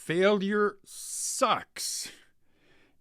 Failure sucks.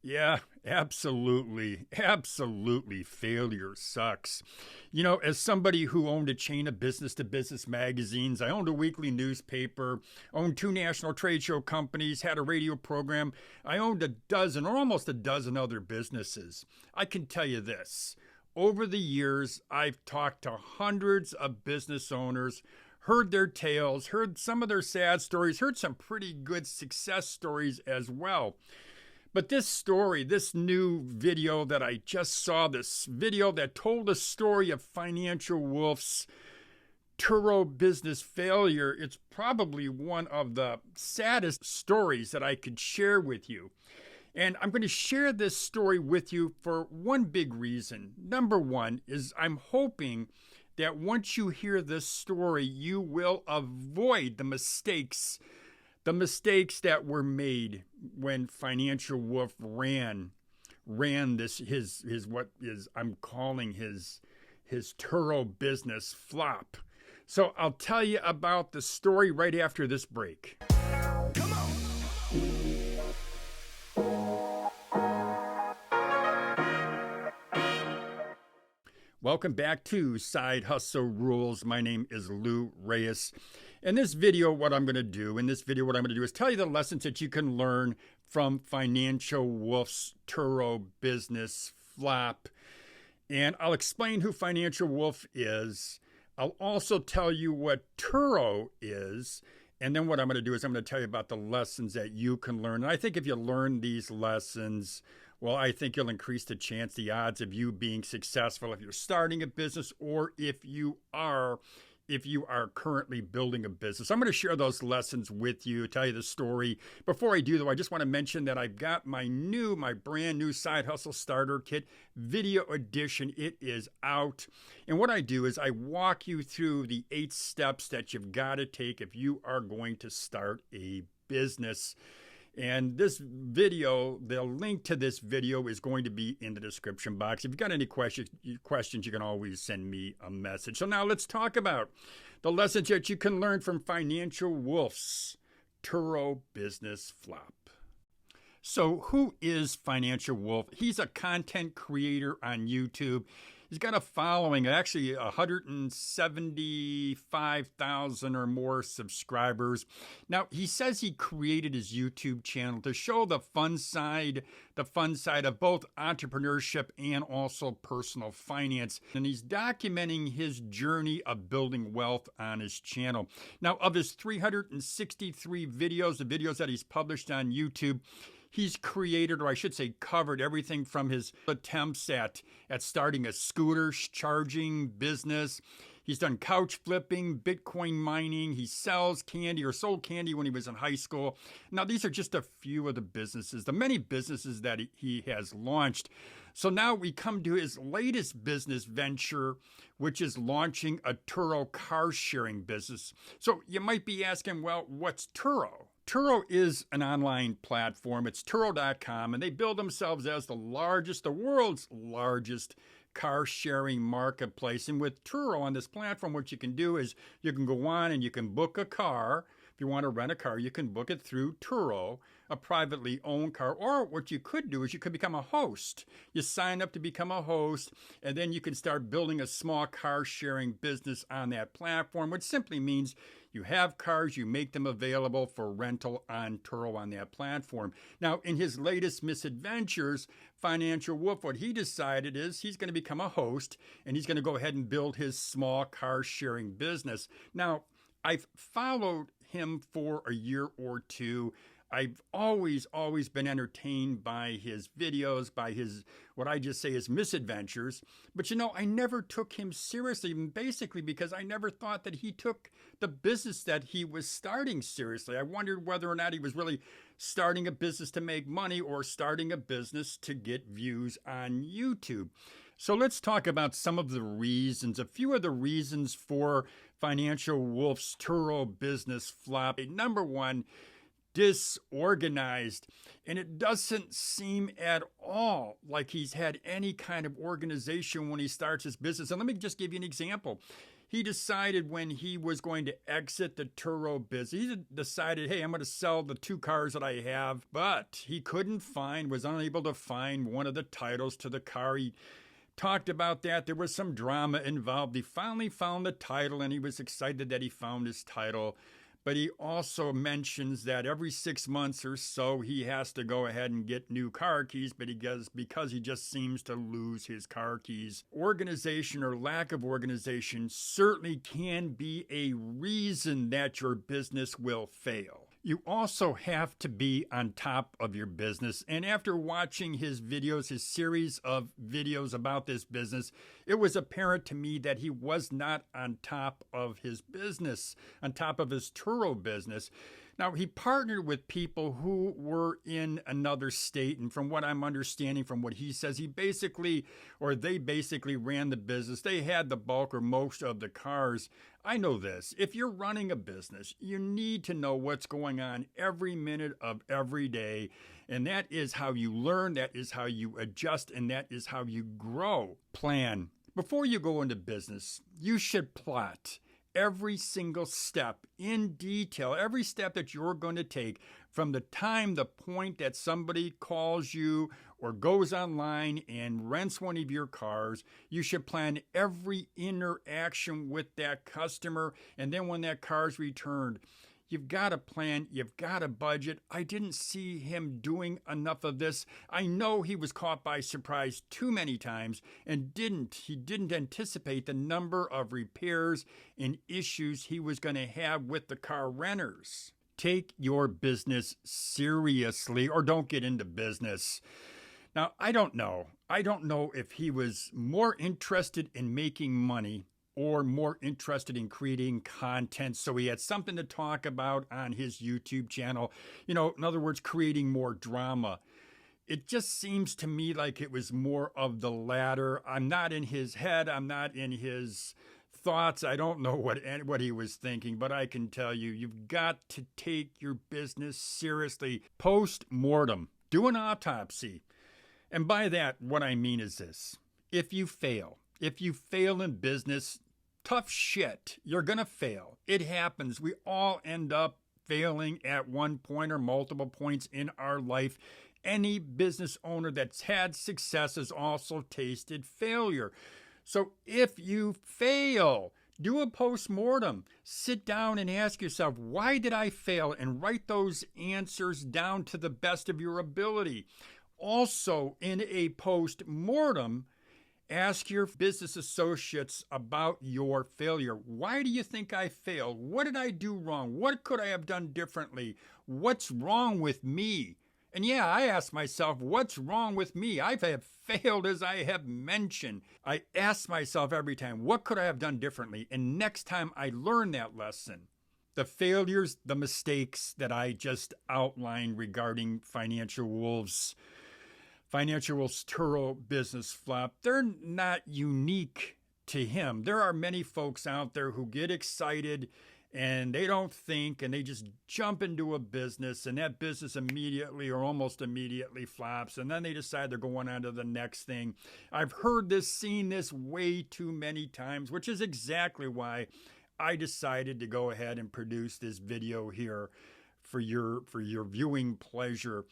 Yeah, absolutely. Absolutely. Failure sucks. You know, as somebody who owned a chain of business to business magazines, I owned a weekly newspaper, owned 2 national trade show companies, had a radio program. I owned a dozen or almost a dozen other businesses. I can tell you this. Over the years, I've talked to hundreds of business owners, heard their tales, heard some of their sad stories, heard some pretty good success stories as well. But this story, this new video that I just saw, this video that told the story of Financial Wolf's Turo business failure, it's probably one of the saddest stories that I could share with you. And I'm going to share this story with you for one big reason. Number one is I'm hoping that once you hear this story, you will avoid the mistakes that were made when Financial Wolf ran this his what is I'm calling his Turo business flop. So I'll tell you about the story right after this break. Come on. Welcome back to Side Hustle Rules. My name is Lou Reyes. In this video, what I'm going to do is tell you the lessons that you can learn from Financial Wolf's Turo business flop. And I'll explain who Financial Wolf is. I'll also tell you what Turo is. And then what I'm going to do is I'm going to tell you about the lessons that you can learn. And I think if you learn these lessons, well, I think you'll increase the odds of you being successful if you're starting a business or if you are currently building a business. I'm going to share those lessons with you, tell you the story. Before I do, though, I just want to mention that I've got my brand new Side Hustle Starter Kit video edition. It is out. And what I do is I walk you through the 8 steps that you've got to take if you are going to start a business. And this video, the link to this video is going to be in the description box. If you've got any questions, you can always send me a message. So now let's talk about the lessons that you can learn from Financial Wolf's Turo business flop. So who is Financial Wolf? He's a content creator on YouTube. He's got a following, actually 175,000 or more subscribers. Now, he says he created his YouTube channel to show the fun side of both entrepreneurship and also personal finance. And he's documenting his journey of building wealth on his channel. Now, of his 363 videos, the videos that he's published on YouTube, he's created, or I should say covered, everything from his attempts at starting a scooter charging business. He's done couch flipping, Bitcoin mining. He sells candy or sold candy when he was in high school. Now, these are just a few of the many businesses that he has launched. So now we come to his latest business venture, which is launching a Turo car sharing business. So you might be asking, well, what's Turo? Turo is an online platform. It's Turo.com, and they build themselves as the world's largest car sharing marketplace. And with Turo on this platform, what you can do is you can go on and you can book a car. If you want to rent a car, you can book it through Turo, a privately owned car. Or what you could do is you could become a host. You sign up to become a host, and then you can start building a small car sharing business on that platform, which simply means you have cars, you make them available for rental on Turo on that platform. Now, in his latest misadventures, Financial Wolf, what he decided is he's going to become a host, and he's going to go ahead and build his small car sharing business. Now, I've followed him for a year or two. I've always been entertained by his videos, by his misadventures. But I never took him seriously, basically because I never thought that he took the business that he was starting seriously. I wondered whether or not he was really starting a business to make money or starting a business to get views on YouTube. So let's talk about some of the reasons, a few of the reasons for Financial Wolf's Turo business flop. Number one, disorganized, and it doesn't seem at all like he's had any kind of organization when he starts his business. And let me just give you an example. He decided when he was going to exit the Turo business, he decided, hey, I'm going to sell the 2 cars that I have, but he was unable to find one of the titles to the car. He talked about that. There was some drama involved. He finally found the title, and he was excited that he found his title. But he also mentions that every 6 months or so, he has to go ahead and get new car keys, but because he just seems to lose his car keys. Organization or lack of organization certainly can be a reason that your business will fail. You also have to be on top of your business. And after watching his videos, his series of videos about this business, it was apparent to me that he was not on top of his business, on top of his Turo business. Now, he partnered with people who were in another state, and from what I'm understanding from what he says, they basically ran the business. They had the bulk or most of the cars. I know this. If you're running a business, you need to know what's going on every minute of every day, and that is how you learn, that is how you adjust, and that is how you grow. Plan. Before you go into business, you should plot every single step in detail, every step that you're going to take from the point that somebody calls you or goes online and rents one of your cars. You should plan every interaction with that customer. And then when that car's returned, you've got to plan, you've got to budget. I didn't see him doing enough of this. I know he was caught by surprise too many times and he didn't anticipate the number of repairs and issues he was going to have with the car renters. Take your business seriously or don't get into business. Now, I don't know. I don't know if he was more interested in making money or more interested in creating content so he had something to talk about on his YouTube channel. In other words, creating more drama. It just seems to me like it was more of the latter. I'm not in his head. I'm not in his thoughts. I don't know what he was thinking, but I can tell you, you've got to take your business seriously. Post-mortem. Do an autopsy. And by that, what I mean is this. If you fail in business, tough shit. You're going to fail. It happens. We all end up failing at one point or multiple points in our life. Any business owner that's had success has also tasted failure. So if you fail, do a post-mortem. Sit down and ask yourself, why did I fail? And write those answers down to the best of your ability. Also, in a post-mortem, ask your business associates about your failure. Why do you think I failed? What did I do wrong? What could I have done differently? What's wrong with me? And yeah, I ask myself, what's wrong with me? I have failed, as I have mentioned. I ask myself every time, what could I have done differently? And next time I learn that lesson. The failures, the mistakes that I just outlined regarding Financial Wolf's Turo business flop, they're not unique to him. There are many folks out there who get excited and they don't think and they just jump into a business and that business immediately or almost immediately flops and then they decide they're going on to the next thing. I've heard this, seen this way too many times, which is exactly why I decided to go ahead and produce this video here for your viewing pleasure.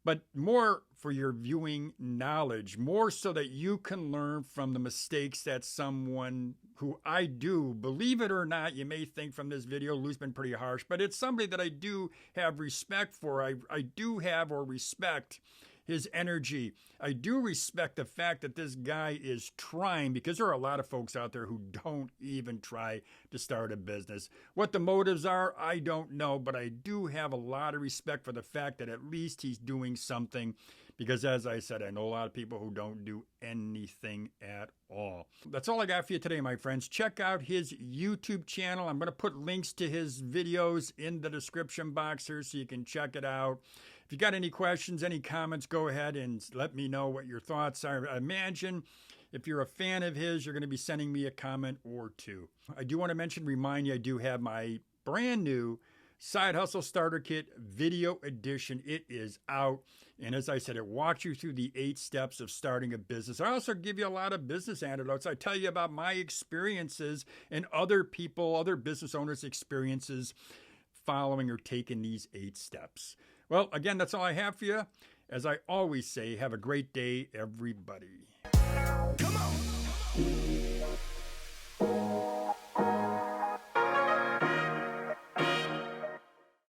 But more for your viewing knowledge, more so that you can learn from the mistakes that someone who I do, believe it or not, you may think from this video, Lou's been pretty harsh, but it's somebody that I do have respect for. I do have or respect his energy. I do respect the fact that this guy is trying, because there are a lot of folks out there who don't even try to start a business. What the motives are, I don't know, but I do have a lot of respect for the fact that at least he's doing something, because as I said, I know a lot of people who don't do anything at all. That's all I got for you today, my friends. Check out his YouTube channel. I'm going to put links to his videos in the description box here so you can check it out. If you got any questions, any comments, go ahead and let me know what your thoughts are. I imagine if you're a fan of his, you're going to be sending me a comment or two. I do want to remind you, I do have my brand new Side Hustle Starter Kit Video Edition. It is out. And as I said, it walks you through the 8 steps of starting a business. I also give you a lot of business anecdotes. I tell you about my experiences and other people, other business owners' experiences following or taking these 8 steps. Well, again, that's all I have for you. As I always say, have a great day, everybody. Come on.